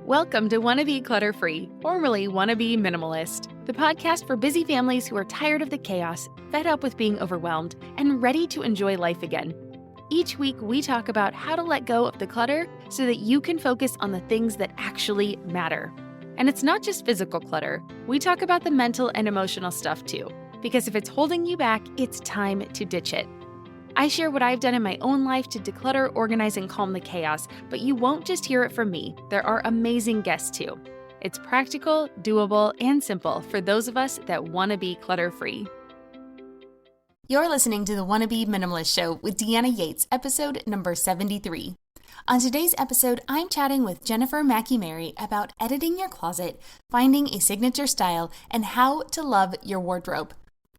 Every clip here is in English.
Welcome to Wannabe Clutter-Free, formerly Wannabe Minimalist, the podcast for busy families who are tired of the chaos, fed up with being overwhelmed, and ready to enjoy life again. Each week, we talk about how to let go of the clutter so that you can focus on the things that actually matter. And it's not just physical clutter. We talk about the mental and emotional stuff too, because if it's holding you back, it's time to ditch it. I share what I've done in my own life to declutter, organize, and calm the chaos, but you won't just hear it from me. There are amazing guests too. It's practical, doable, and simple for those of us that want to be clutter-free. You're listening to the Wannabe Minimalist Show with Deanna Yates, episode number 73. On today's episode, I'm chatting with Jennifer Mackey-Mary about editing your closet, finding a signature style, and how to love your wardrobe.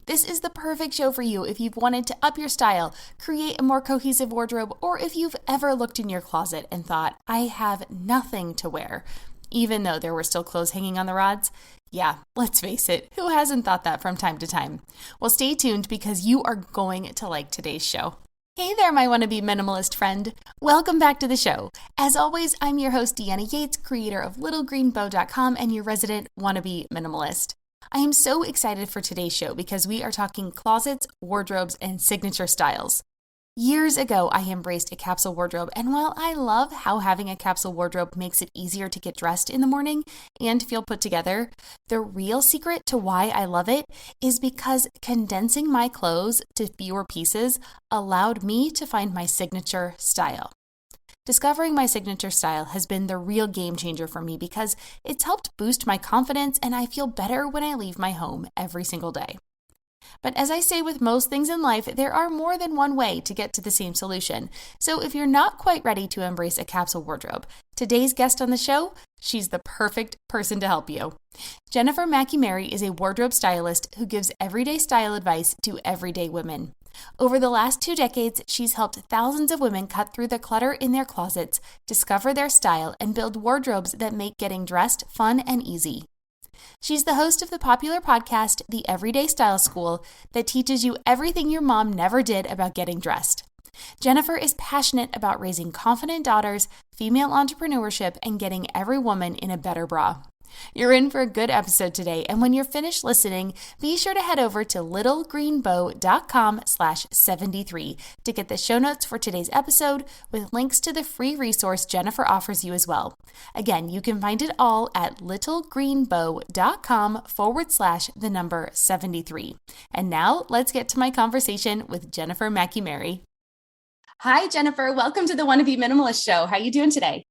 This is the perfect show for you if you've wanted to up your style, create a more cohesive wardrobe, or if you've ever looked in your closet and thought, I have nothing to wear, even though there were still clothes hanging on the rods. Yeah, let's face it, who hasn't thought that from time to time? Well, stay tuned because you are going to like today's show. Hey there, my wannabe minimalist friend. Welcome back to the show. As always, I'm your host, Deanna Yates, creator of littlegreenbow.com and your resident wannabe minimalist. I am so excited for today's show because we are talking closets, wardrobes, and signature styles. Years ago, I embraced a capsule wardrobe, and while I love how having a capsule wardrobe makes it easier to get dressed in the morning and feel put together, the real secret to why I love it is because condensing my clothes to fewer pieces allowed me to find my signature style. Discovering my signature style has been the real game changer for me because it's helped boost my confidence and I feel better when I leave my home every single day. But as I say with most things in life, there are more than one way to get to the same solution. So if you're not quite ready to embrace a capsule wardrobe, today's guest on the show, she's the perfect person to help you. Jennifer Mackey-Mary is a wardrobe stylist who gives everyday style advice to everyday women. Over the last 2 decades, she's helped thousands of women cut through the clutter in their closets, discover their style, and build wardrobes that make getting dressed fun and easy. She's the host of the popular podcast, The Everyday Style School, that teaches you everything your mom never did about getting dressed. Jennifer is passionate about raising confident daughters, female entrepreneurship, and getting every woman in a better bra. You're in for a good episode today, and when you're finished listening, be sure to head over to littlegreenbow.com/73 to get the show notes for today's episode with links to the free resource Jennifer offers you as well. Again, you can find it all at littlegreenbow.com/73. And now let's get to my conversation with Jennifer Mackey-Mary. Hi, Jennifer. Welcome to the Wannabe Minimalist Show. How are you doing today?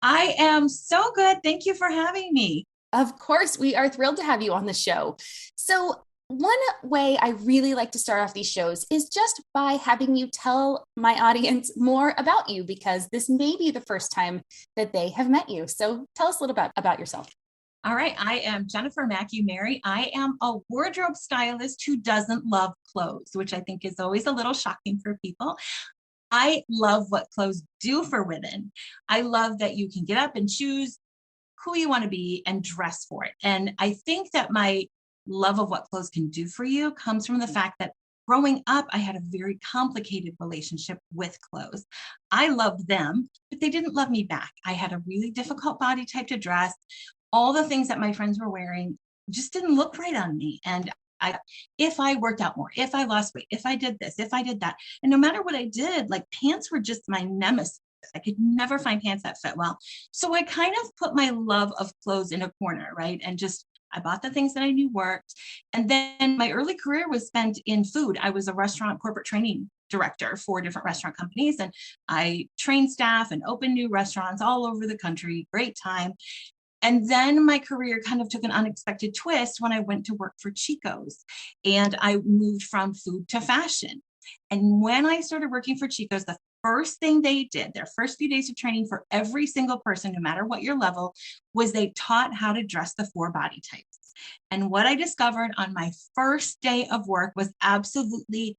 I am so good. Thank you for having me. Of course, we are thrilled to have you on the show. So one way I really like to start off these shows is just by having you tell my audience more about you, because this may be the first time that they have met you. So tell us a little bit about yourself. All right. I am Jennifer Mackey-Mary. I am a wardrobe stylist who doesn't love clothes, which I think is always a little shocking for people. I love what clothes do for women. I love that you can get up and choose who you want to be and dress for it. And I think that my love of what clothes can do for you comes from the fact that growing up, I had a very complicated relationship with clothes. I loved them, but they didn't love me back. I had a really difficult body type to dress. All the things that my friends were wearing just didn't look right on me. And if I worked out more, if I lost weight, if I did this, if I did that, and no matter what I did, like pants were just my nemesis. I could never find pants that fit well. So I kind of put my love of clothes in a corner, right? And I bought the things that I knew worked. And then my early career was spent in food. I was a restaurant corporate training director for different restaurant companies. And I trained staff and opened new restaurants all over the country. Great time. And then my career kind of took an unexpected twist when I went to work for Chico's, and I moved from food to fashion. And when I started working for Chico's, the first thing they did, their first few days of training for every single person, no matter what your level, was they taught how to dress the 4 body types. And what I discovered on my first day of work was absolutely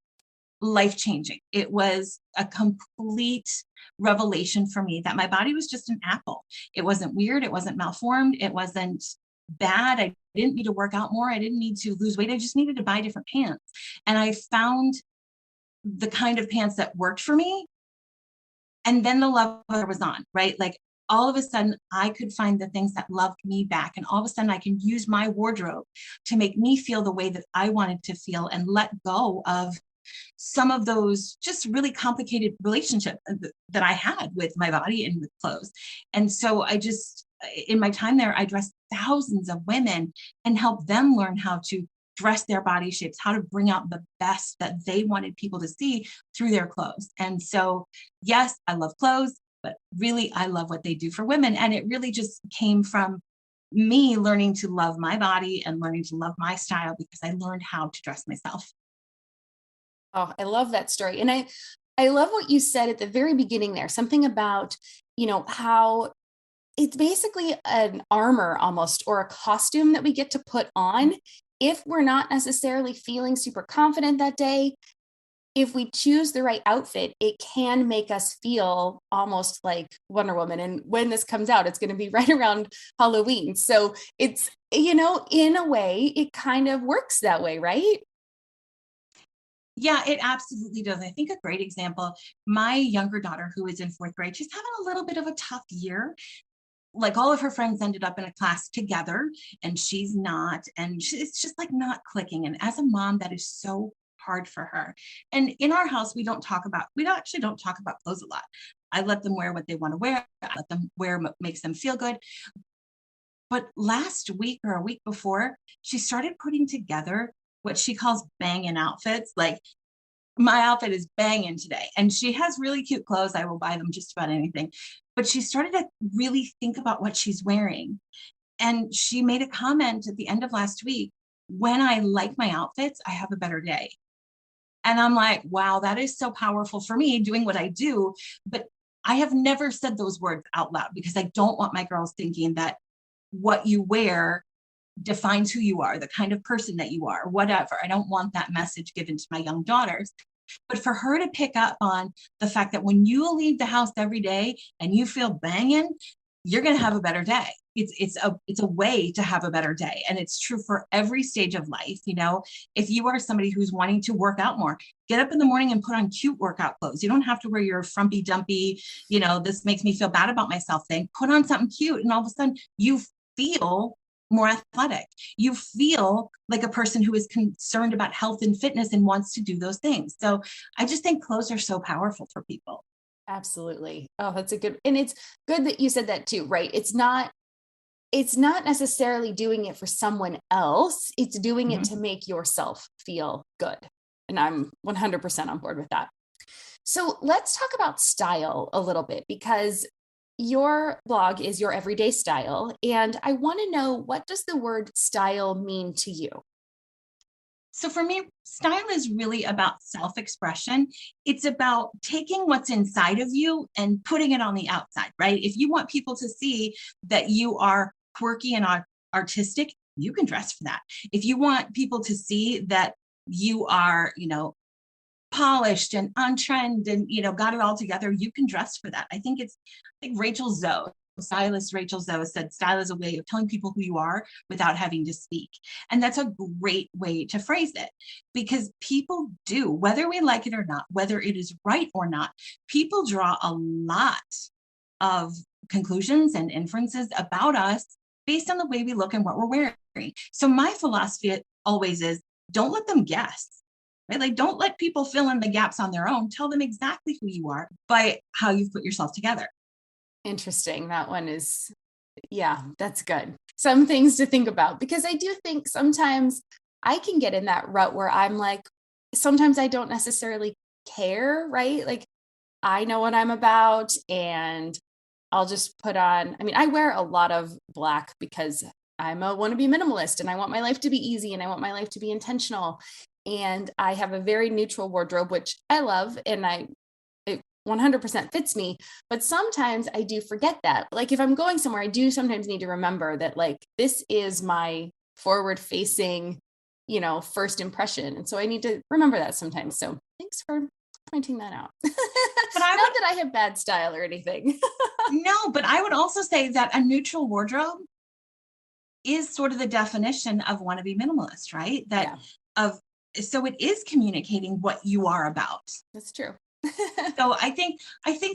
life-changing. It was a complete revelation for me that my body was just an apple. It wasn't weird. It wasn't malformed. It wasn't bad. I didn't need to work out more. I didn't need to lose weight. I just needed to buy different pants. And I found the kind of pants that worked for me. And then the love was on, right? Like all of a sudden I could find the things that loved me back. And all of a sudden I can use my wardrobe to make me feel the way that I wanted to feel and let go of some of those just really complicated relationships that I had with my body and with clothes. And so in my time there, I dressed thousands of women and helped them learn how to dress their body shapes, how to bring out the best that they wanted people to see through their clothes. And so, yes, I love clothes, but really I love what they do for women. And it really just came from me learning to love my body and learning to love my style because I learned how to dress myself. Oh, I love that story. And I love what you said at the very beginning there, something about, how it's basically an armor almost, or a costume that we get to put on if we're not necessarily feeling super confident that day. If we choose the right outfit, it can make us feel almost like Wonder Woman. And when this comes out, it's going to be right around Halloween. So it's, in a way, it kind of works that way, right? Yeah, it absolutely does. I think a great example, my younger daughter, who is in fourth grade, she's having a little bit of a tough year. Like all of her friends ended up in a class together and she's not, and it's just like not clicking. And as a mom, that is so hard for her. And in our house, we actually don't talk about clothes a lot. I let them wear what they want to wear. I let them wear what makes them feel good. But last week or a week before, she started putting together what she calls banging outfits. Like, my outfit is banging today. And she has really cute clothes. I will buy them just about anything. But she started to really think about what she's wearing. And she made a comment at the end of last week, when I like my outfits, I have a better day. And I'm like, wow, that is so powerful for me doing what I do. But I have never said those words out loud because I don't want my girls thinking that what you wear defines who you are, the kind of person that you are, whatever. I don't want that message given to my young daughters. But for her to pick up on the fact that when you leave the house every day and you feel banging, you're going to have a better day. It's a way to have a better day. And it's true for every stage of life. If you are somebody who's wanting to work out more, get up in the morning and put on cute workout clothes. You don't have to wear your frumpy dumpy, this makes me feel bad about myself thing. Put on something cute and all of a sudden you feel more athletic. You feel like a person who is concerned about health and fitness and wants to do those things. So I just think clothes are so powerful for people. Absolutely. Oh, that's and it's good that you said that too, right? It's not necessarily doing it for someone else. It's doing it to make yourself feel good. And I'm 100% on board with that. So let's talk about style a little bit, because your blog is Your Everyday Style. And I want to know, what does the word style mean to you? So for me, style is really about self-expression. It's about taking what's inside of you and putting it on the outside, right? If you want people to see that you are quirky and artistic, you can dress for that. If you want people to see that you are, polished and on trend and, got it all together, you can dress for that. I think Rachel Zoe, stylist Rachel Zoe, said style is a way of telling people who you are without having to speak. And that's a great way to phrase it, because people do, whether we like it or not, whether it is right or not, people draw a lot of conclusions and inferences about us based on the way we look and what we're wearing. So my philosophy always is, don't let them guess. Right? Like, don't let people fill in the gaps on their own. Tell them exactly who you are by how you've put yourself together. Interesting. That one is, yeah, that's good. Some things to think about, because I do think sometimes I can get in that rut where I'm like, sometimes I don't necessarily care, right? Like, I know what I'm about and I'll just put on, I wear a lot of black because I'm a wannabe minimalist and I want my life to be easy and I want my life to be intentional. And I have a very neutral wardrobe, which I love, and it 100% fits me. But sometimes I do forget that. Like, if I'm going somewhere, I do sometimes need to remember that, like, this is my forward facing, first impression. And so I need to remember that sometimes. So thanks for pointing that out. But not that I have bad style or anything. No, but I would also say that a neutral wardrobe is sort of the definition of wannabe minimalist, right? So it is communicating what you are about. That's true. So I think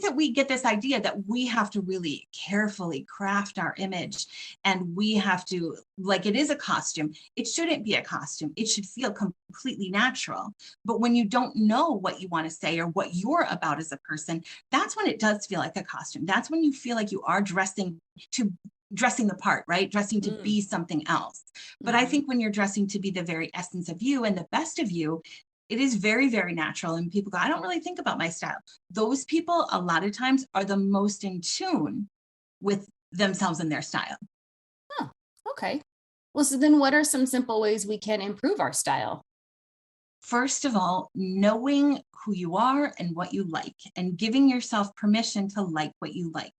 that we get this idea that we have to really carefully craft our image, and we have to, like, it is a costume. It shouldn't be a costume. It should feel completely natural. But when you don't know what you want to say or what you're about as a person, that's when it does feel like a costume. That's when you feel like you are dressing the part, right? Dressing to be something else. But I think when you're dressing to be the very essence of you and the best of you, it is very, very natural. And people go, I don't really think about my style. Those people, a lot of times, are the most in tune with themselves and their style. Huh. Okay. Well, so then what are some simple ways we can improve our style? First of all, knowing who you are and what you like, and giving yourself permission to like what you like.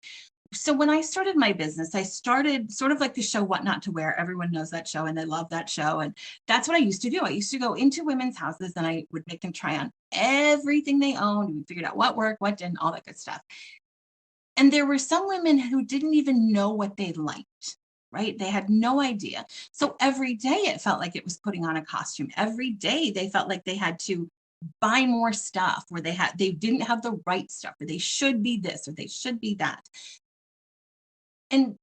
So when I started my business, I started sort of like the show What Not to Wear. Everyone knows that show and they love that show. And that's what I used to do. I used to go into women's houses and I would make them try on everything they owned. We figured out what worked, what didn't, all that good stuff. And there were some women who didn't even know what they liked, right? They had no idea. So every day it felt like it was putting on a costume. Every day they felt like they had to buy more stuff, or they didn't have the right stuff, or they should be this, or they should be that. And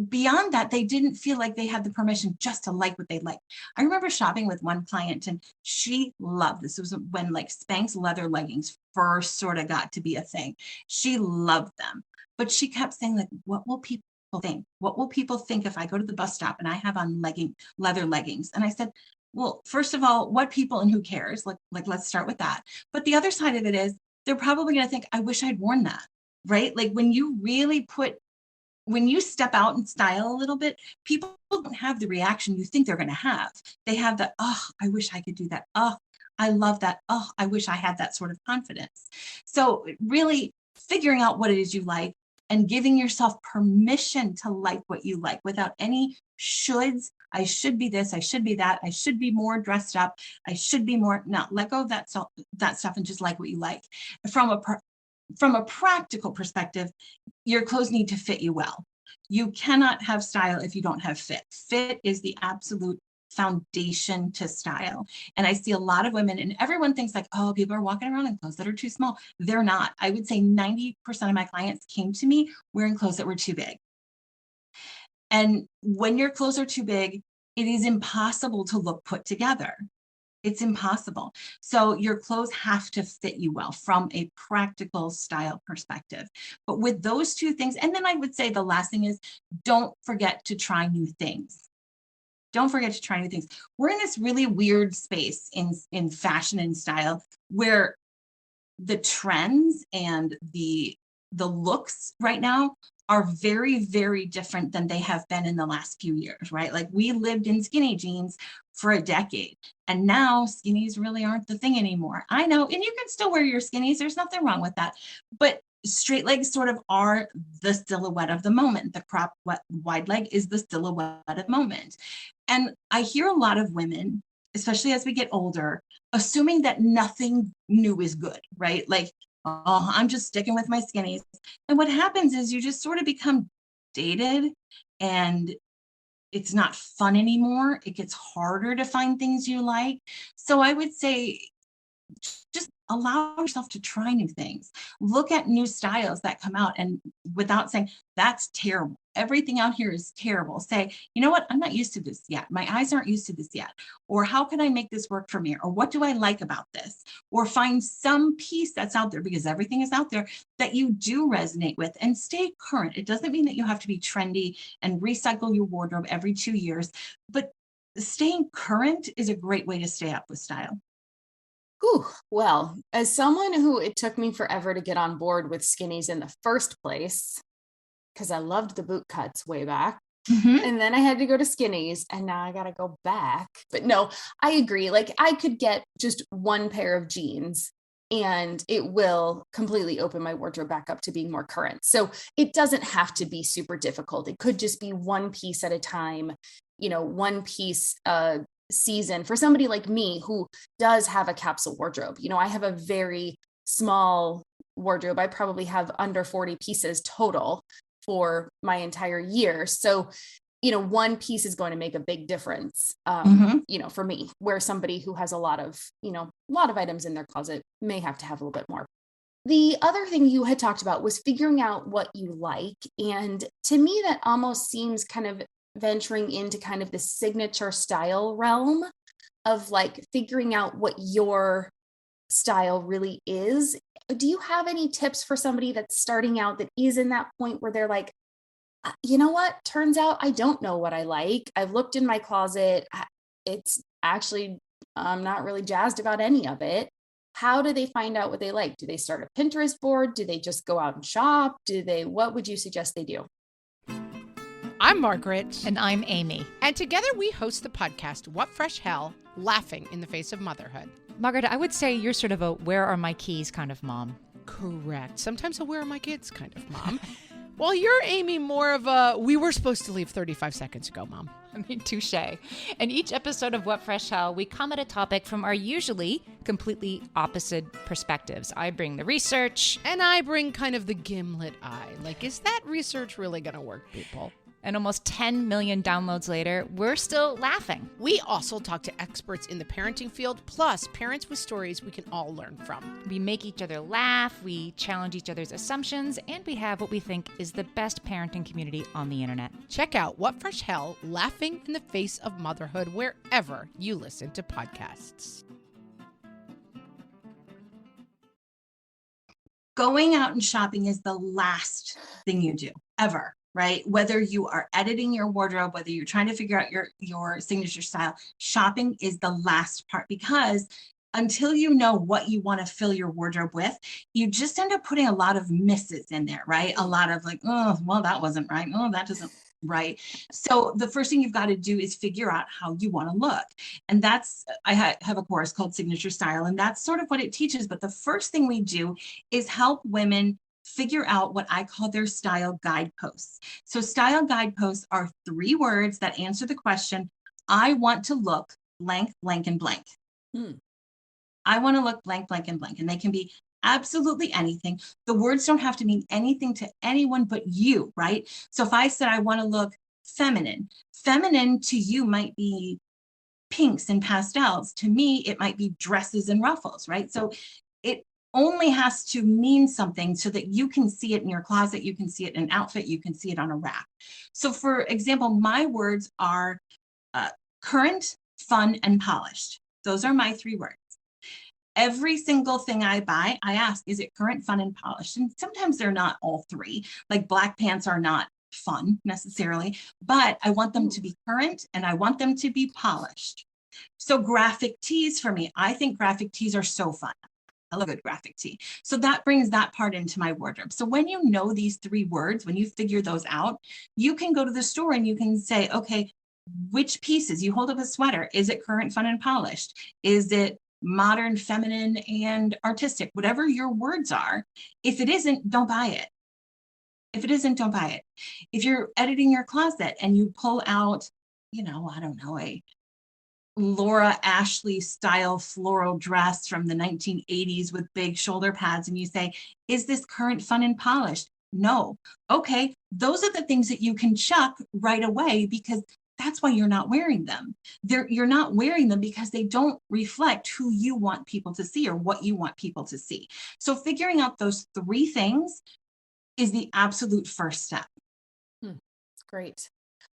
beyond that, they didn't feel like they had the permission just to like what they like. I remember shopping with one client and she loved this. It was when like Spanx leather leggings first sort of got to be a thing. She loved them, but she kept saying, like, what will people think? What will people think if I go to the bus stop and I have on leather leggings? And I said, well, first of all, what people and who cares? Like let's start with that. But the other side of it is they're probably going to think, I wish I'd worn that, right? Like when you step out in style a little bit, people don't have the reaction you think they're going to have. They have the, oh, I wish I could do that. Oh, I love that. Oh, I wish I had that sort of confidence. So really figuring out what it is you like and giving yourself permission to like what you like without any shoulds. I should be this. I should be that. I should be more dressed up. I should be more. No, let go of that stuff and just like what you like. From a practical perspective, your clothes need to fit you well. You cannot have style if you don't have fit. Fit is the absolute foundation to style. And I see a lot of women, and everyone thinks like, oh, people are walking around in clothes that are too small. They're not. I would say 90% of my clients came to me wearing clothes that were too big. And when your clothes are too big, it is impossible to look put together. It's impossible. So your clothes have to fit you well from a practical style perspective. But with those two things, and then I would say the last thing is don't forget to try new things. Don't forget to try new things. We're in this really weird space in fashion and style where the trends and the looks right now are very, very different than they have been in the last few years, right? Like we lived in skinny jeans for a decade, and now skinnies really aren't the thing anymore. I know, and you can still wear your skinnies. There's nothing wrong with that. But straight legs sort of are the silhouette of the moment. The crop wide leg is the silhouette of the moment. And I hear a lot of women, especially as we get older, assuming that nothing new is good, right? Like, oh, I'm just sticking with my skinnies. And what happens is you just sort of become dated and it's not fun anymore. It gets harder to find things you like. So I would say just allow yourself to try new things. Look at new styles that come out, and without saying that's terrible, everything out here is terrible, say, you know what, I'm not used to this yet. My eyes aren't used to this yet. Or how can I make this work for me? Or what do I like about this? Or find some piece that's out there, because everything is out there, that you do resonate with, and stay current. It doesn't mean that you have to be trendy and recycle your wardrobe every 2 years, but staying current is a great way to stay up with style. Ooh, well, as someone who it took me forever to get on board with skinnies in the first place, because I loved the boot cuts way back. Mm-hmm. And then I had to go to skinnies, and now I got to go back. But no, I agree. Like I could get just one pair of jeans and it will completely open my wardrobe back up to being more current. So it doesn't have to be super difficult. It could just be one piece at a time, one piece season for somebody like me who does have a capsule wardrobe. I have a very small wardrobe. I probably have under 40 pieces total for my entire year. So, one piece is going to make a big difference, for me, where somebody who has a lot of items in their closet may have to have a little bit more. The other thing you had talked about was figuring out what you like. And to me, that almost seems kind of venturing into kind of the signature style realm of like figuring out what your style really is. Do you have any tips for somebody that's starting out that is in that point where they're like, you know what? Turns out I don't know what I like. I've looked in my closet. It's actually, I'm not really jazzed about any of it. How do they find out what they like? Do they start a Pinterest board? Do they just go out and shop? What would you suggest they do? I'm Margaret. And I'm Amy. And together we host the podcast, What Fresh Hell? Laughing in the Face of Motherhood. Margaret, I would say you're sort of a where are my keys kind of mom. Correct. Sometimes a where are my kids kind of mom. Well, you're, Amy, more of a we were supposed to leave 35 seconds ago, mom. I mean, touche. In each episode of What Fresh Hell, we come at a topic from our usually completely opposite perspectives. I bring the research. And I bring kind of the gimlet eye. Like, is that research really going to work, people? And almost 10 million downloads later, we're still laughing. We also talk to experts in the parenting field, plus parents with stories we can all learn from. We make each other laugh, we challenge each other's assumptions, and we have what we think is the best parenting community on the internet. Check out What Fresh Hell? Laughing in the Face of Motherhood wherever you listen to podcasts. Going out and shopping is the last thing you do ever. Right? Whether you are editing your wardrobe, whether you're trying to figure out your signature style, shopping is the last part, because until you know what you want to fill your wardrobe with, you just end up putting a lot of misses in there, right? A lot of like, oh, well, that wasn't right. Oh, that doesn't right. So the first thing you've got to do is figure out how you want to look. And that's, I have a course called Signature Style, and that's sort of what it teaches. But the first thing we do is help women figure out what I call their style guideposts. So style guideposts are 3 words that answer the question, I want to look blank, blank, and blank. I want to look blank, blank, and blank. And they can be absolutely anything. The words don't have to mean anything to anyone but you, right? So if I said I want to look feminine, feminine to you might be pinks and pastels. To me, it might be dresses and ruffles, right? So it only has to mean something so that you can see it in your closet, you can see it in an outfit, you can see it on a rack. So for example, my words are current, fun, and polished. Those are my 3 words. Every single thing I buy, I ask, is it current, fun, and polished? And sometimes they're not all 3. Like black pants are not fun necessarily, but I want them to be current and I want them to be polished. So graphic tees for me, I think graphic tees are so fun. I love a good graphic tee. So that brings that part into my wardrobe. So when you know these 3 words, when you figure those out, you can go to the store and you can say, okay, which pieces? You hold up a sweater. Is it current, fun, and polished? Is it modern, feminine, and artistic? Whatever your words are. If it isn't, don't buy it. If it isn't, don't buy it. If you're editing your closet and you pull out, I don't know, a Laura Ashley style floral dress from the 1980s with big shoulder pads, and you say, is this current, fun, and polished? No. Okay, those are the things that you can chuck right away, because that's why you're not wearing them. You're not wearing them because they don't reflect who you want people to see or what you want people to see. So figuring out those 3 things is the absolute first step. Great.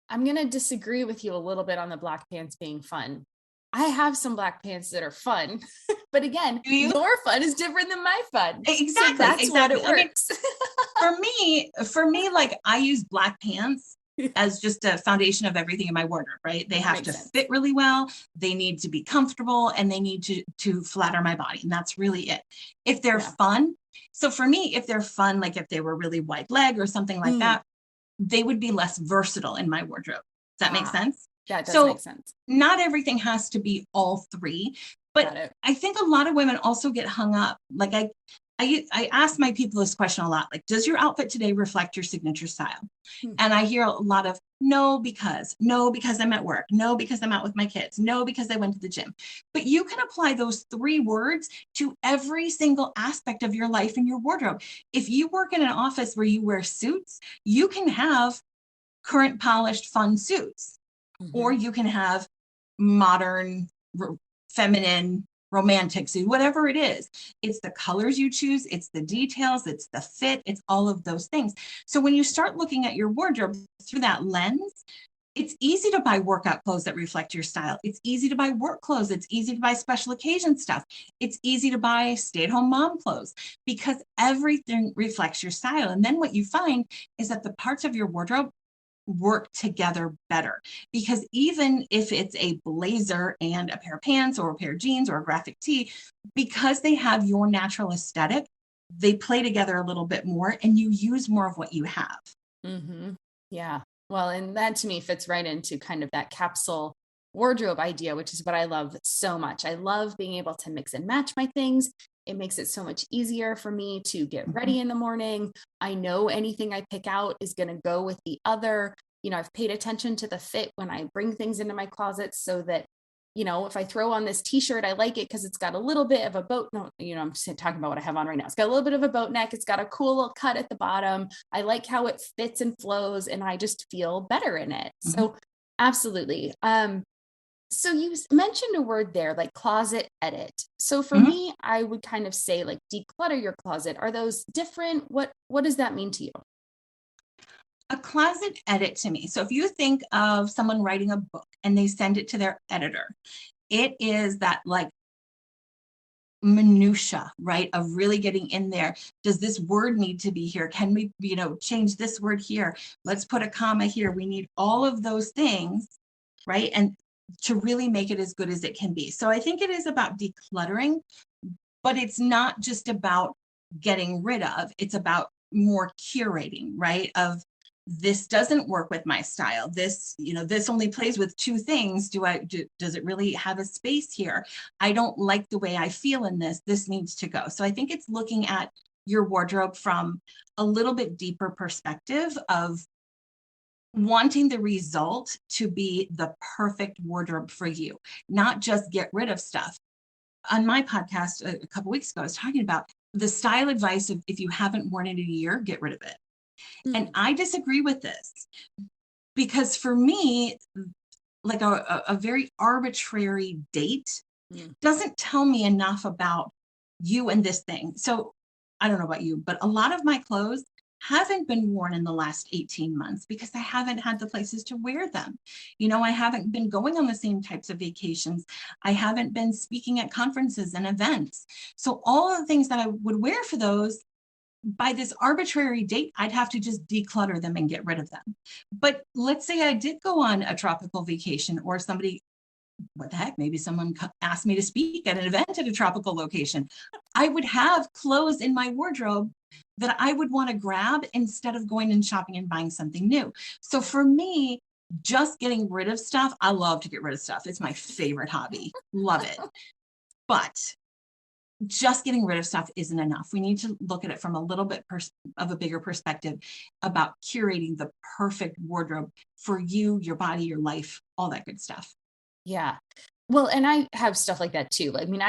I'm going to disagree with you a little bit on the black pants being fun. I have some black pants that are fun, but again, your fun is different than my fun. Exactly. So that's what it works. For me, like I use black pants as just a foundation of everything in my wardrobe, right? They have to fit really well. They need to be comfortable and they need to flatter my body. And that's really it. If they're fun. So for me, if they're fun, like if they were really wide leg or something like that, they would be less versatile in my wardrobe. Does that make sense? That does make sense. Not everything has to be all 3, but I think a lot of women also get hung up. Like I ask my people this question a lot, like, does your outfit today reflect your signature style? And I hear a lot of no, because I'm at work. No, because I'm out with my kids. No, because I went to the gym. But you can apply those 3 words to every single aspect of your life and your wardrobe. If you work in an office where you wear suits, you can have current, polished, fun suits, or you can have modern, feminine, romantic, so whatever it is, it's the colors you choose, it's the details, it's the fit, it's all of those things. So when you start looking at your wardrobe through that lens, it's easy to buy workout clothes that reflect your style. It's easy to buy work clothes. It's easy to buy special occasion stuff. It's easy to buy stay-at-home mom clothes because everything reflects your style. And then what you find is that the parts of your wardrobe work together better, because even if it's a blazer and a pair of pants or a pair of jeans or a graphic tee, because they have your natural aesthetic, they play together a little bit more and you use more of what you have. Mm-hmm. Yeah. Well, and that to me fits right into kind of that capsule wardrobe idea, which is what I love so much. I love being able to mix and match my things. It makes it so much easier for me to get ready in the morning. I know anything I pick out is going to go with the other. You know, I've paid attention to the fit when I bring things into my closet so that, you know, if I throw on this t-shirt, I like it because it's got a little bit of a boat. No, you know, I'm just talking about what I have on right now. It's got a little bit of a boat neck. It's got a cool little cut at the bottom. I like how it fits and flows and I just feel better in it. So absolutely. So you mentioned a word there, like closet edit. So for me, I would kind of say like declutter your closet. Are those different? What does that mean to you? A closet edit to me. So if you think of someone writing a book and they send it to their editor, it is that like minutia, right? Of really getting in there. Does this word need to be here? Can we, you know, change this word here? Let's put a comma here. We need all of those things, right? And to really make it as good as it can be. So I think it is about decluttering, but it's not just about getting rid of, it's about more curating, right? Of this doesn't work with my style. This, you know, this only plays with two things. Does it really have a space here? I don't like the way I feel in this. This needs to go. So I think it's looking at your wardrobe from a little bit deeper perspective of wanting the result to be the perfect wardrobe for you, not just get rid of stuff. On my podcast a couple weeks ago, I was talking about the style advice of if you haven't worn it in a year, get rid of it. And I disagree with this because for me, like a very arbitrary date doesn't tell me enough about you and this thing. So I don't know about you, but a lot of my clothes haven't been worn in the last 18 months because I haven't had the places to wear them. You know, I haven't been going on the same types of vacations. I haven't been speaking at conferences and events. So all of the things that I would wear for those, by this arbitrary date, I'd have to just declutter them and get rid of them. But let's say I did go on a tropical vacation or somebody, what the heck, maybe someone asked me to speak at an event at a tropical location. I would have clothes in my wardrobe that I would want to grab instead of going and shopping and buying something new. So for me, just getting rid of stuff, I love to get rid of stuff. It's my favorite hobby. Love it. But just getting rid of stuff isn't enough. We need to look at it from a little bit of a bigger perspective about curating the perfect wardrobe for you, your body, your life, all that good stuff. Yeah. Well, and I have stuff like that too. I mean,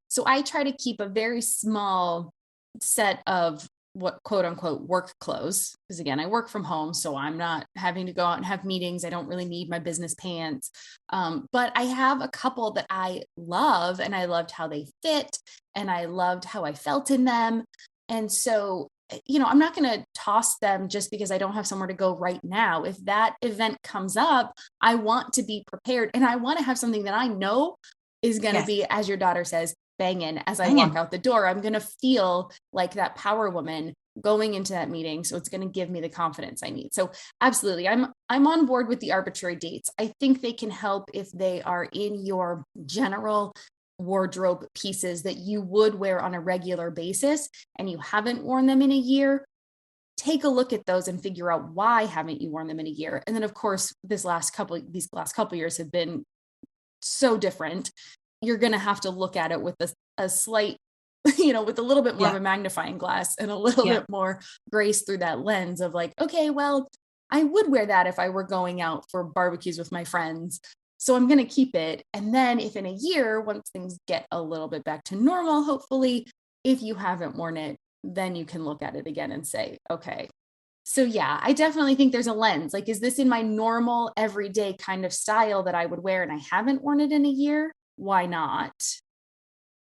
so I try to keep a very small set of what quote unquote work clothes. Because again, I work from home, so I'm not having to go out and have meetings. I don't really need my business pants. But I have a couple that I love and I loved how they fit and I loved how I felt in them. And so, you know, I'm not going to toss them just because I don't have somewhere to go right now. If that event comes up, I want to be prepared and I want to have something that I know is going to be, as your daughter says, banging as I walk out the door. I'm going to feel like that power woman going into that meeting. So it's going to give me the confidence I need. So absolutely. I'm on board with the arbitrary dates. I think they can help if they are in your general wardrobe pieces that you would wear on a regular basis and you haven't worn them in a year. Take a look at those and figure out why haven't you worn them in a year. And then of course, these last couple years have been so different. You're going to have to look at it with a slight, you know, with a little bit more of a magnifying glass and a little bit more grace through that lens of like, okay, well, I would wear that if I were going out for barbecues with my friends. So I'm going to keep it. And then if in a year, once things get a little bit back to normal, hopefully, if you haven't worn it, then you can look at it again and say, okay. So yeah, I definitely think there's a lens. Like, is this in my normal everyday kind of style that I would wear and I haven't worn it in a year? Why not?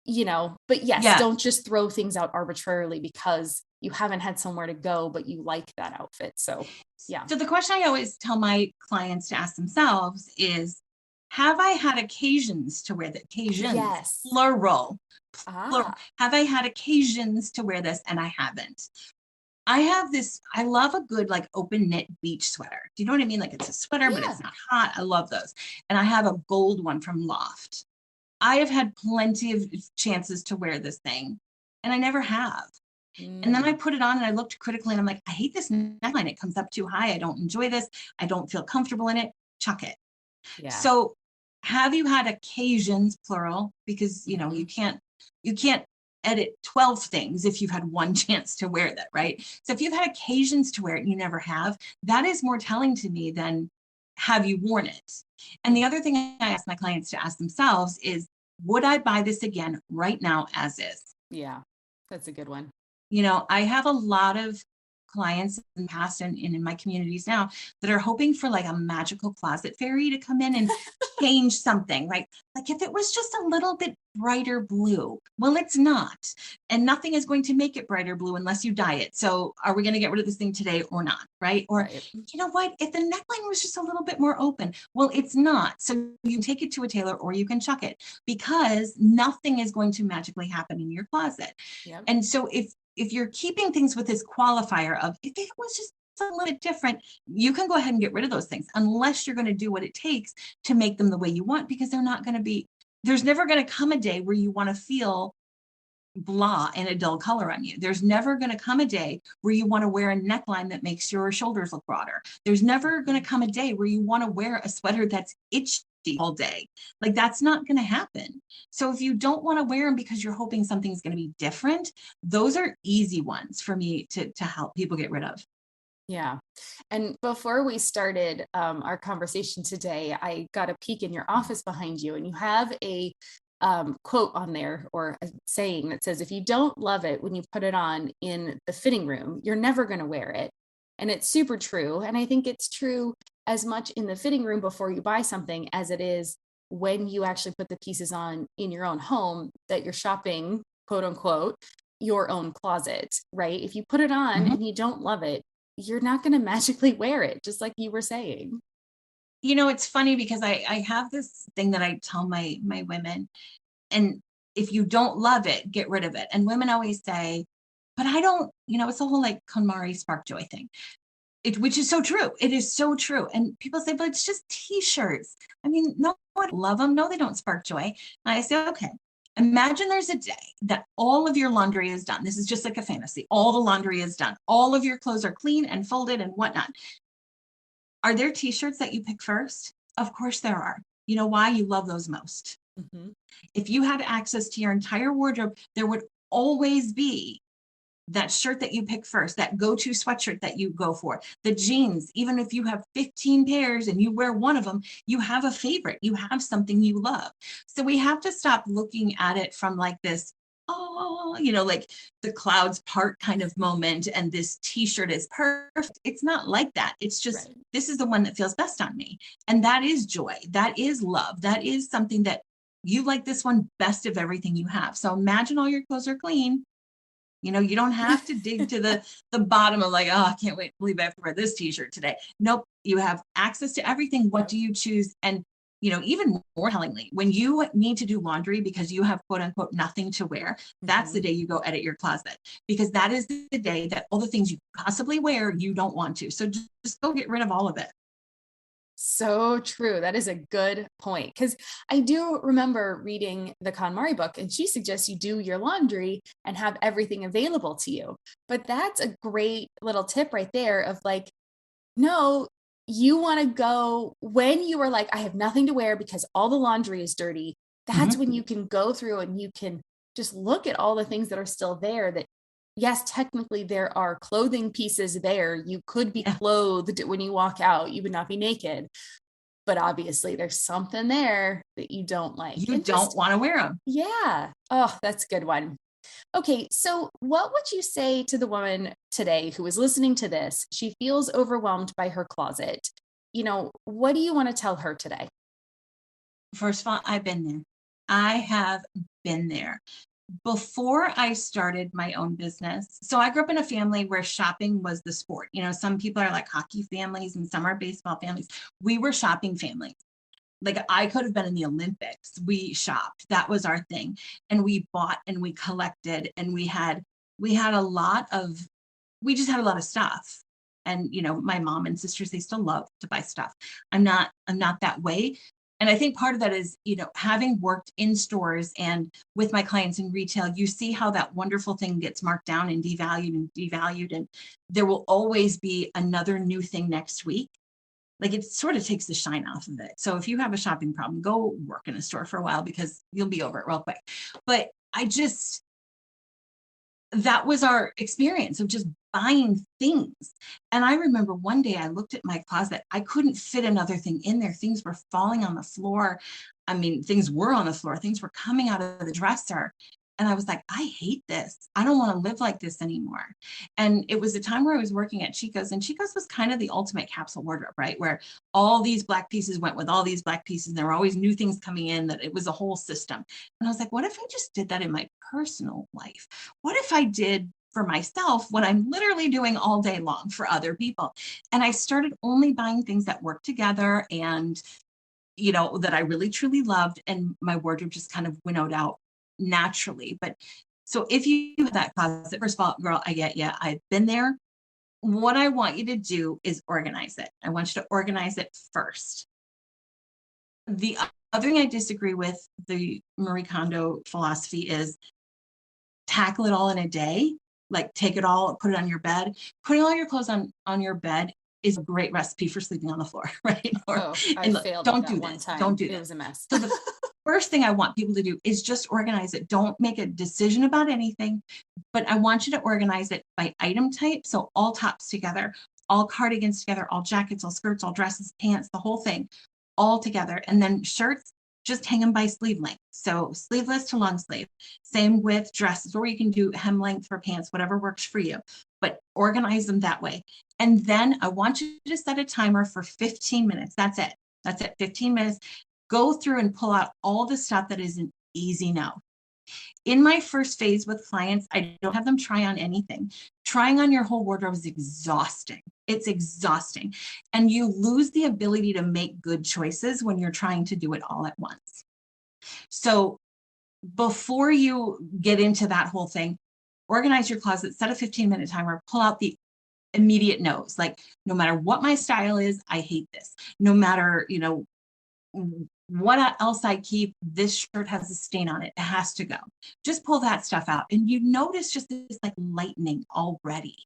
but yes, Yeah. don't just throw things out arbitrarily because you haven't had somewhere to go, but you like that outfit. So yeah. So the question I always tell my clients to ask themselves is, have I had occasions to wear the occasions, Yes. plural. Ah, Have I had occasions to wear this and I haven't? I love a good like open knit beach sweater. Do you know what I mean? Like it's a sweater, but Yeah. it's not hot. I love those. And I have a gold one from Loft. I have had plenty of chances to wear this thing and I never have. And then I put it on and I looked critically and I'm like, I hate this neckline. It comes up too high. I don't enjoy this. I don't feel comfortable in it. Chuck it. Yeah. So have you had occasions, plural, because you can't edit 12 things if you've had one chance to wear that, right? So if you've had occasions to wear it and you never have, that is more telling to me than have you worn it? And the other thing I ask my clients to ask themselves is, would I buy this again right now as is? Yeah, that's a good one. I have a lot of clients in the past and in my communities now that are hoping for like a magical closet fairy to come in and change something, right? Like if it was just a little bit brighter blue. Well, it's not. And nothing is going to make it brighter blue unless you dye it. So are we going to get rid of this thing today or not? Right? Or you know what? If the neckline was just a little bit more open, well, it's not. So you can take it to a tailor or you can chuck it because nothing is going to magically happen in your closet. Yep. And so if you're keeping things with this qualifier of if it was just a little bit different, you can go ahead and get rid of those things unless you're going to do what it takes to make them the way you want, because there's never going to come a day where you want to feel blah and a dull color on you. There's never going to come a day where you want to wear a neckline that makes your shoulders look broader. There's never going to come a day where you want to wear a sweater that's itchy all day. Like that's not going to happen. So if you don't want to wear them because you're hoping something's going to be different, those are easy ones for me to help people get rid of. Yeah. And before we started our conversation today, I got a peek in your office behind you, and you have a quote on there, or a saying that says, if you don't love it when you put it on in the fitting room, you're never going to wear it. And it's super true. And I think it's true as much in the fitting room before you buy something as it is when you actually put the pieces on in your own home that you're shopping, quote unquote, your own closet, right? If you put it on and you don't love it, you're not going to magically wear it, just like you were saying. It's funny because I have this thing that I tell my women, and if you don't love it, get rid of it. And women always say, but I don't, it's the whole like KonMari spark joy thing. Which is so true. It is so true. And people say, but it's just t-shirts. I mean, no one love them. No, they don't spark joy. And I say, okay, imagine there's a day that all of your laundry is done. This is just like a fantasy. All the laundry is done. All of your clothes are clean and folded and whatnot. Are there t-shirts that you pick first? Of course there are. You know why? You love those most. Mm-hmm. If you had access to your entire wardrobe, there would always be that shirt that you pick first, that go-to sweatshirt that you go for, the jeans. Even if you have 15 pairs and you wear one of them, you have a favorite, you have something you love. So we have to stop looking at it from like this, like the clouds part kind of moment, and this t-shirt is perfect. It's not like that. It's just, This is the one that feels best on me. And that is joy. That is love. That is something that you like, this one best of everything you have. So imagine all your clothes are clean. You don't have to dig to the bottom of like, I can't wait to believe I have to wear this t-shirt today. Nope. You have access to everything. What do you choose? And, even more tellingly, when you need to do laundry because you have quote unquote nothing to wear, that's the day you go edit your closet, because that is the day that all the things you possibly wear, you don't want to. So just go get rid of all of it. So true. That is a good point. Because I do remember reading the KonMari book, and she suggests you do your laundry and have everything available to you. But that's a great little tip right there of like, no, you want to go when you are like, I have nothing to wear because all the laundry is dirty. That's when you can go through and you can just look at all the things that are still there that, yes, technically there are clothing pieces there. You could be clothed when you walk out. You would not be naked. But obviously there's something there that you don't like. You don't want to wear them. Yeah. Oh, that's a good one. Okay. So what would you say to the woman today who is listening to this? She feels overwhelmed by her closet. What do you want to tell her today? First of all, I've been there. I have been there. Before I started my own business, so I grew up in a family where shopping was the sport. Some people are like hockey families and some are baseball families. We were shopping families. Like I could have been in the Olympics. We shopped. That was our thing. And we bought and we collected and we had a lot of, we just had a lot of stuff. And, my mom and sisters, they still love to buy stuff. I'm not that way. And I think part of that is, having worked in stores and with my clients in retail, you see how that wonderful thing gets marked down and devalued. And there will always be another new thing next week. Like it sort of takes the shine off of it. So if you have a shopping problem, go work in a store for a while because you'll be over it real quick. But that was our experience of just buying things. And I remember one day I looked at my closet. I couldn't fit another thing in there. Things were falling on the floor. I mean, things were on the floor. Things were coming out of the dresser. And I was like, I hate this. I don't want to live like this anymore. And it was a time where I was working at Chico's, and Chico's was kind of the ultimate capsule wardrobe, right? Where all these black pieces went with all these black pieces. And there were always new things coming in, that it was a whole system. And I was like, what if I just did that in my personal life? What if I did for myself what I'm literally doing all day long for other people? And I started only buying things that work together and, that I really truly loved. And my wardrobe just kind of winnowed out naturally. But so if you have that closet, first of all, girl, I get you. I've been there. What I want you to do is organize it. I want you to organize it first. The other thing I disagree with the Marie Kondo philosophy is tackle it all in a day. Like take it all, put it on your bed. Putting all your clothes on your bed is a great recipe for sleeping on the floor, right? I failed. Don't do this. Don't do this. It was a mess. So the first thing I want people to do is just organize it. Don't make a decision about anything, but I want you to organize it by item type. So all tops together, all cardigans together, all jackets, all skirts, all dresses, pants, the whole thing all together. And then shirts, just hang them by sleeve length. So sleeveless to long sleeve. Same with dresses, or you can do hem length for pants, whatever works for you, but organize them that way. And then I want you to set a timer for 15 minutes. That's it. 15 minutes. Go through and pull out all the stuff that is an easy no. In my first phase with clients, I don't have them try on anything. Trying on your whole wardrobe is exhausting. It's exhausting. And you lose the ability to make good choices when you're trying to do it all at once. So before you get into that whole thing, organize your closet, set a 15-minute timer, pull out the immediate no's. Like, no matter what my style is, I hate this. No matter, what else I keep, this shirt has a stain on it. It has to go. Just pull that stuff out. And you notice just this like lightning already.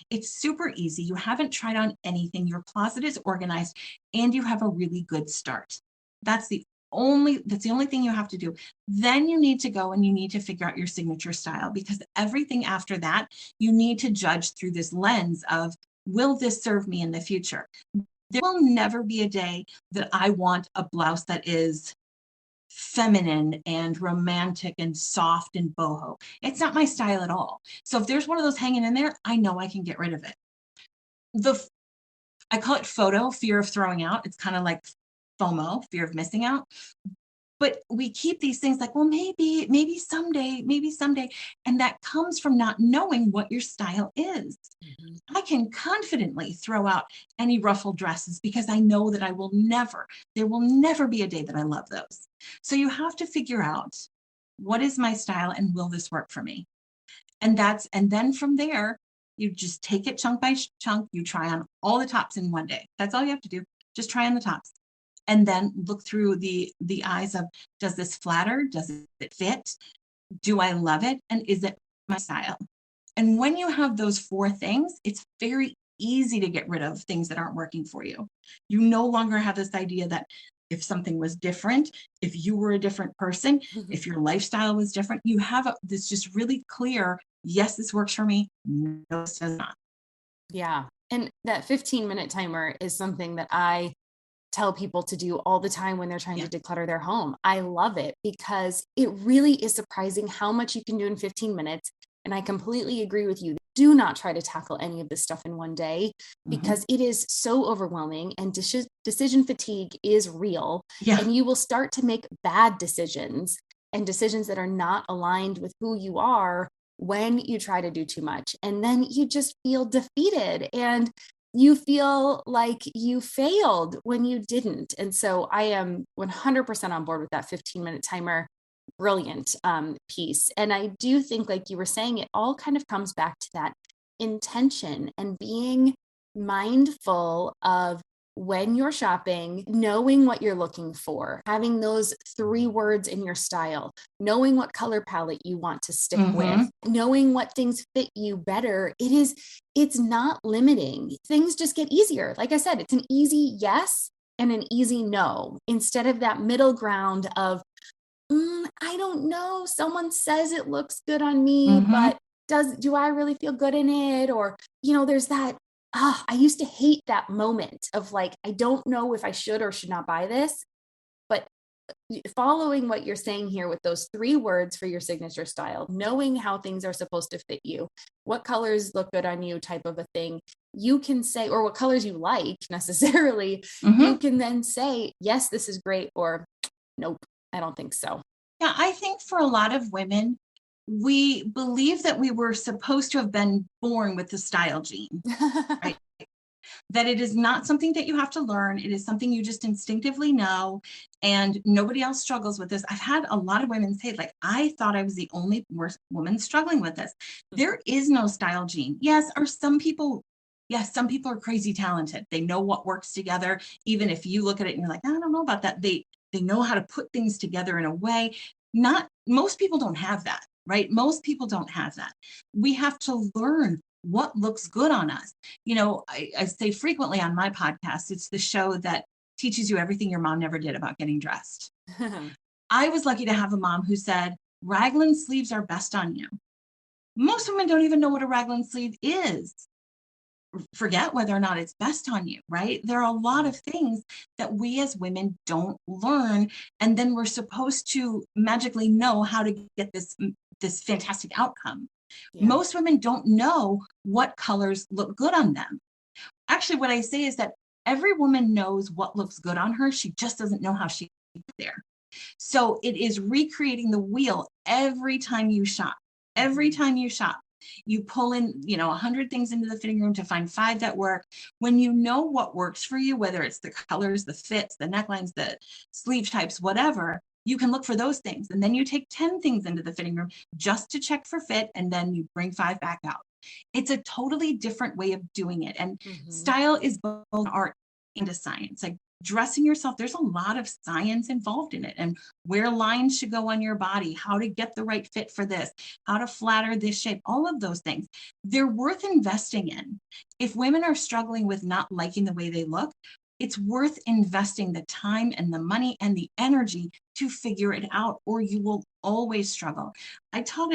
It's super easy. You haven't tried on anything. Your closet is organized and you have a really good start. That's the only thing you have to do. Then you need to go and you need to figure out your signature style, because everything after that, you need to judge through this lens of, will this serve me in the future? There will never be a day that I want a blouse that is feminine and romantic and soft and boho. It's not my style at all. So if there's one of those hanging in there, I know I can get rid of it. I call it photo, fear of throwing out. It's kind of like FOMO, fear of missing out. But we keep these things like, well, maybe someday. And that comes from not knowing what your style is. Mm-hmm. I can confidently throw out any ruffled dresses because I know that there will never be a day that I love those. So you have to figure out, what is my style and will this work for me? And then from there, you just take it chunk by chunk. You try on all the tops in one day. That's all you have to do. Just try on the tops. And then look through the eyes of, does this flatter? Does it fit? Do I love it? And is it my style? And when you have those 4 things, it's very easy to get rid of things that aren't working for you. You no longer have this idea that if something was different, if you were a different person, if your lifestyle was different, you have this just really clear, yes, this works for me. No, this does not. Yeah. And that 15-minute timer is something that I tell people to do all the time when they're trying to declutter their home. I love it because it really is surprising how much you can do in 15 minutes. And I completely agree with you. Do not try to tackle any of this stuff in one day because it is so overwhelming, and decision fatigue is real. Yeah. And you will start to make bad decisions and decisions that are not aligned with who you are when you try to do too much. And then you just feel defeated and you feel like you failed when you didn't. And so I am 100% on board with that 15-minute timer. Brilliant piece. And I do think, like you were saying, it all kind of comes back to that intention and being mindful of when you're shopping, knowing what you're looking for, having those 3 words in your style, knowing what color palette you want to stick with, knowing what things fit you better. It's not limiting. Things just get easier. Like I said, it's an easy yes and an easy no, instead of that middle ground of, I don't know, someone says it looks good on me, but do I really feel good in it? Or, there's that, I used to hate that moment of like, I don't know if I should or should not buy this. But following what you're saying here with those 3 words for your signature style, knowing how things are supposed to fit you, what colors look good on you type of a thing, you can say, or what colors you like necessarily, you can then say, yes, this is great, or nope, I don't think so. Yeah, I think for a lot of women, we believe that we were supposed to have been born with the style gene, right? That it is not something that you have to learn. It is something you just instinctively know, and nobody else struggles with this. I've had a lot of women say, like, I thought I was the only woman struggling with this. There is no style gene. Yes, some people are crazy talented. They know what works together. Even if you look at it and you're like, I don't know about that. They know how to put things together in a way. Most people don't have that, right? Most people don't have that. We have to learn what looks good on us. I say frequently on my podcast, it's the show that teaches you everything your mom never did about getting dressed. I was lucky to have a mom who said, raglan sleeves are best on you. Most women don't even know what a raglan sleeve is. Forget whether or not it's best on you, right? There are a lot of things that we as women don't learn, and then we're supposed to magically know how to get this fantastic outcome. Yeah. Most women don't know what colors look good on them. Actually, what I say is that every woman knows what looks good on her. She just doesn't know how she gets there. So it is recreating the wheel every time you shop. Every time you shop, you pull in, 100 things into the fitting room to find 5 that work. When you know what works for you, whether it's the colors, the fits, the necklines, the sleeve types, whatever, you can look for those things. And then you take 10 things into the fitting room just to check for fit. And then you bring 5 back out. It's a totally different way of doing it. And style is both an art and a science. Like dressing yourself, there's a lot of science involved in it, and where lines should go on your body, how to get the right fit for this, how to flatter this shape, all of those things. They're worth investing in. If women are struggling with not liking the way they look, it's worth investing the time and the money and the energy to figure it out, or you will always struggle. I taught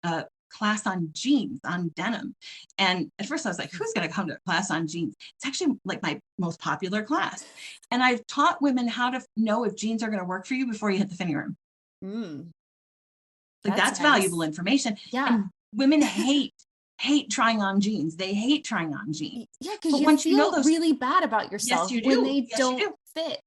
a class on jeans, on denim. And at first I was like, who's going to come to a class on jeans? It's actually like my most popular class. And I've taught women how to know if jeans are going to work for you before you hit the fitting room. That's nice. Valuable information. Yeah. And women hate trying on jeans. They hate trying on jeans. Yeah, because you feel really bad about yourself when they don't fit.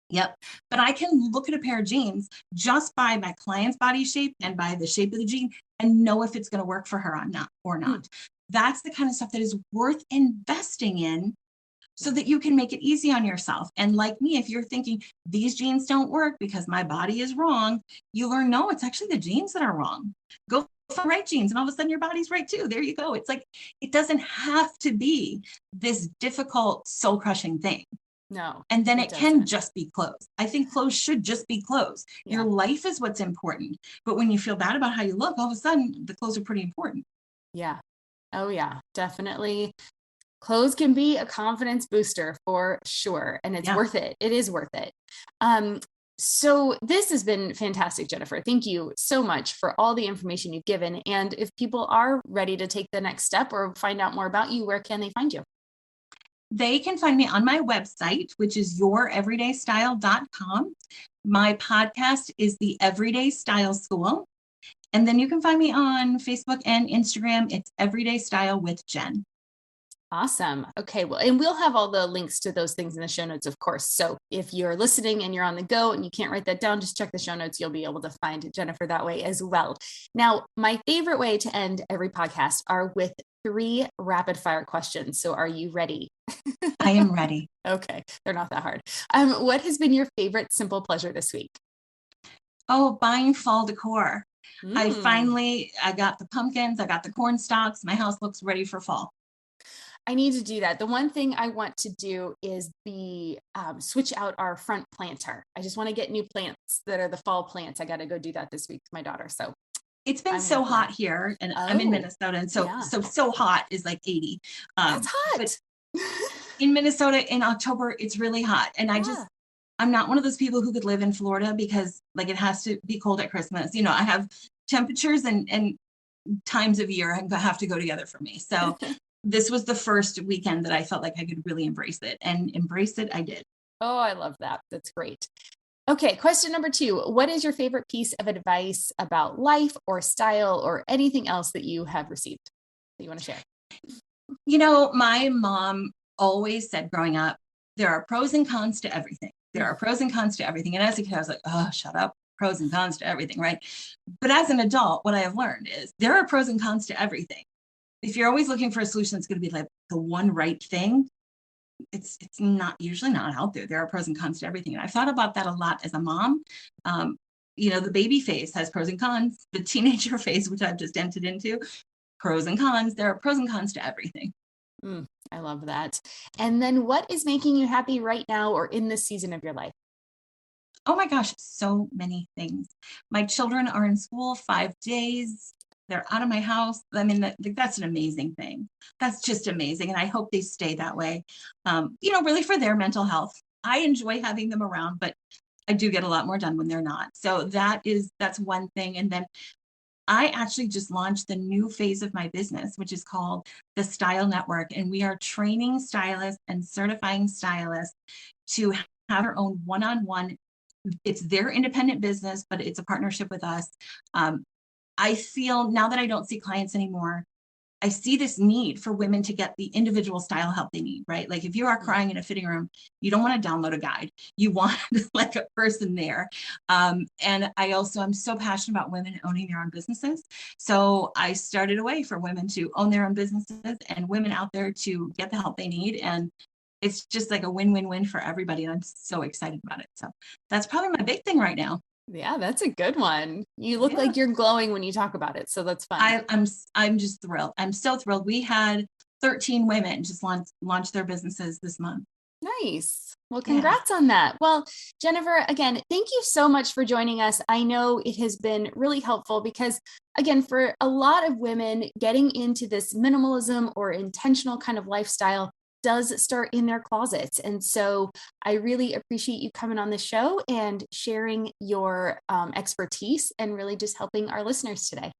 Yep. But I can look at a pair of jeans just by my client's body shape and by the shape of the jean and know if it's going to work for her or not. That's the kind of stuff that is worth investing in so that you can make it easy on yourself. And like me, if you're thinking these jeans don't work because my body is wrong, you learn, no, it's actually the jeans that are wrong. Go for the right jeans and all of a sudden your body's right too. There you go. It's like, it doesn't have to be this difficult soul crushing thing. No. And then it can just be clothes. I think clothes should just be clothes. Yeah. Your life is what's important. But when you feel bad about how you look, all of a sudden the clothes are pretty important. Yeah. Oh yeah, definitely. Clothes can be a confidence booster for sure. And it's worth it. It is worth it. So this has been fantastic, Jennifer. Thank you so much for all the information you've given. And if people are ready to take the next step or find out more about you, where can they find you? They can find me on my website, which is youreverydaystyle.com. My podcast is the Everyday Style School. And then you can find me on Facebook and Instagram. It's Everyday Style with Jen. Awesome. Okay. Well, and we'll have all the links to those things in the show notes, of course. So if you're listening and you're on the go and you can't write that down, just check the show notes. You'll be able to find Jennifer that way as well. Now, my favorite way to end every podcast are with 3 rapid fire questions. So are you ready? I am ready. Okay. They're not that hard. What has been your favorite simple pleasure this week? Oh, buying fall decor. Mm. I got the pumpkins, I got the corn stalks. My house looks ready for fall. I need to do that. The one thing I want to do is switch out our front planter. I just want to get new plants that are the fall plants. I got to go do that this week with my daughter. So it's been so hot here, and I'm in Minnesota, and so hot is like 80. That's hot. But in Minnesota in October, it's really hot, and I'm not one of those people who could live in Florida because like it has to be cold at Christmas. You know, I have temperatures and times of year have to go together for me. So this was the first weekend that I felt like I could really embrace it, and embrace it I did. Oh, I love that. That's great. Okay. Question number 2. What is your favorite piece of advice about life or style or anything else that you have received that you want to share? You know, my mom always said growing up, there are pros and cons to everything. There are pros and cons to everything. And as a kid, I was like, oh, shut up. Pros and cons to everything, right? But as an adult, what I have learned is there are pros and cons to everything. If you're always looking for a solution that's going to be like the one right thing, it's usually not out there. There are pros and cons to everything. And I've thought about that a lot as a mom. You know, the baby phase has pros and cons. The teenager phase, which I've just entered into, pros and cons. There are pros and cons to everything. I love that. And then what is making you happy right now or in this season of your life? Oh my gosh, so many things. My children are in school 5 days. They're out of my house. I mean, that's an amazing thing. That's just amazing. And I hope they stay that way, you know, really for their mental health. I enjoy having them around, but I do get a lot more done when they're not. So that's one thing. And then I actually just launched the new phase of my business, which is called the Style Network. And we are training stylists and certifying stylists to have their own one-on-one. It's their independent business, but it's a partnership with us. I feel now that I don't see clients anymore, I see this need for women to get the individual style help they need, right? Like if you are crying in a fitting room, you don't want to download a guide. You want like a person there. And I'm so passionate about women owning their own businesses. So I started a way for women to own their own businesses and women out there to get the help they need. And it's just like a win-win-win for everybody. And I'm so excited about it. So that's probably my big thing right now. Yeah, that's a good one. You look like you're glowing when you talk about it. So that's fun. I'm just thrilled. I'm so thrilled. We had 13 women just launch their businesses this month. Nice. Well, congrats on that. Well, Jennifer, again, thank you so much for joining us. I know it has been really helpful because, again, for a lot of women, getting into this minimalism or intentional kind of lifestyle does start in their closets. And so I really appreciate you coming on the show and sharing your expertise and really just helping our listeners today.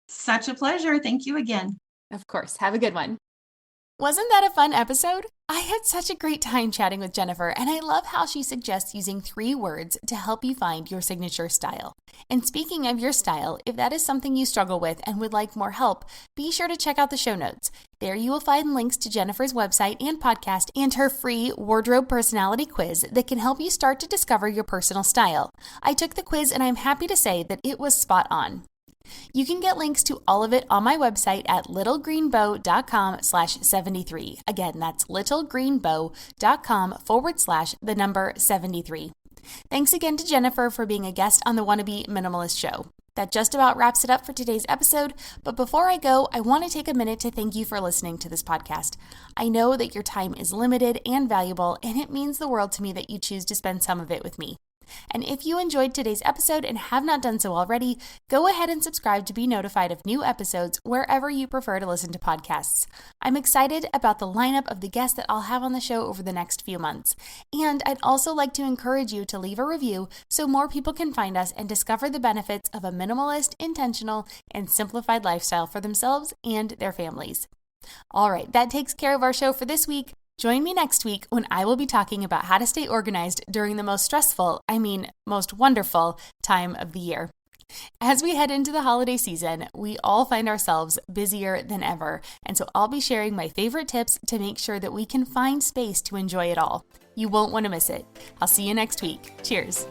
Such a pleasure. Thank you again. Of course. Have a good one. Wasn't that a fun episode? I had such a great time chatting with Jennifer, and I love how she suggests using 3 words to help you find your signature style. And speaking of your style, if that is something you struggle with and would like more help, be sure to check out the show notes. There you will find links to Jennifer's website and podcast and her free wardrobe personality quiz that can help you start to discover your personal style. I took the quiz and I'm happy to say that it was spot on. You can get links to all of it on my website at littlegreenbow.com/73. Again, that's littlegreenbow.com/73. Thanks again to Jennifer for being a guest on the Wannabe Minimalist Show. That just about wraps it up for today's episode, but before I go, I want to take a minute to thank you for listening to this podcast. I know that your time is limited and valuable, and it means the world to me that you choose to spend some of it with me. And if you enjoyed today's episode and have not done so already, go ahead and subscribe to be notified of new episodes wherever you prefer to listen to podcasts. I'm excited about the lineup of the guests that I'll have on the show over the next few months. And I'd also like to encourage you to leave a review so more people can find us and discover the benefits of a minimalist, intentional, and simplified lifestyle for themselves and their families. All right, that takes care of our show for this week. Join me next week when I will be talking about how to stay organized during the most stressful, most wonderful time of the year. As we head into the holiday season, we all find ourselves busier than ever, and so I'll be sharing my favorite tips to make sure that we can find space to enjoy it all. You won't want to miss it. I'll see you next week. Cheers.